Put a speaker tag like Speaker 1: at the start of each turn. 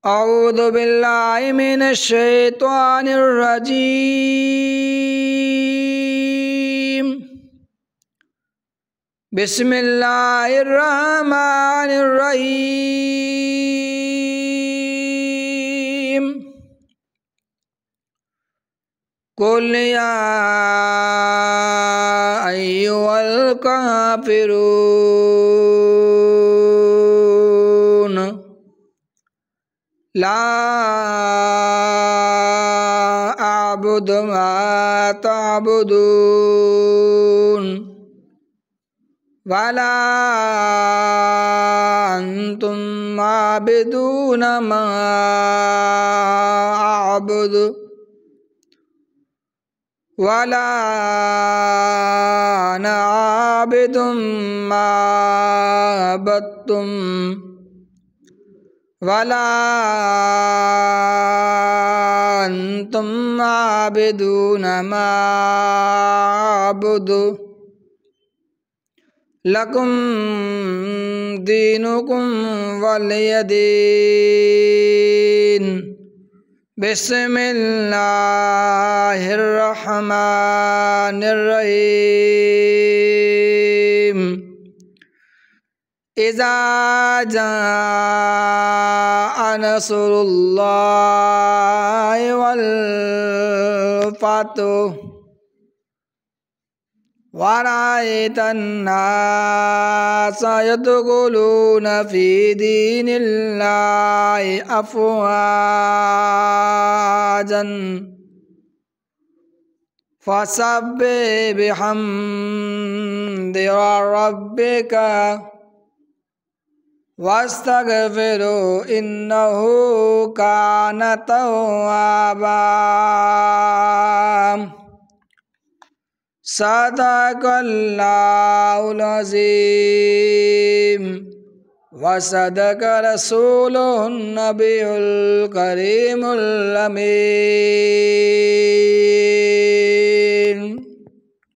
Speaker 1: अऊज़ु बिल्लाहि मिनश शैतानिर रजीम। बिस्मिल्लाहिर रहमानिर रहीम। कुल या अय्युहल काफिरून ला अअबुदु मा तअबुदून वला अंतुम आबिदून मा अअबुदु वला अना आबिदुम मा अबद्तुम वला अंतुम आबिदून मा अअबुदु लकुम दीनुकुम वलियदीन। बिस्मिल्लाहिर रहमानिर रहीम। इज़ा जाअ नस्रुल्लाहि वल फतह वरअयतन नास यदखुलून फी दीनिल्लाहि अफ़वाजन फसब्बिह बिहम्दि रब्बिका वस्तगफिरहु इन्नहु कान तव्वाबा। सदक़ल्लाहुल अज़ीम व सदक़ रसूलुहुन नबियुल करीमुल अमीन। बिस्मिल्लाहिर्रहमानिर्रहीम। कुल या अय्युहल काफिरून ला अअबुदु मा तअबुदून वला अंतुम आबिदून मा अअबुदु वला अना आबिदुम मा अबद्तुम वला अंतुम आबिदून मा अअबुदु लकुम दीनुकुम वलियदीन। बिस्मिल्लाहिर रहमानिर रहीम। इज़ा जाअ नस्रुल्लाहि वल फतह वरअयतन नास यदखुलून फी दीनिल्लाहि अफ़वाजन फसब्बिह बिहम्दि रब्बिका वस्तगफिरहु इन्नहु कान तव्वाबा। सदक़ल्लाहुल अज़ीम व सदक़ रसूलुहुन नबियुल करीमुल अमीन।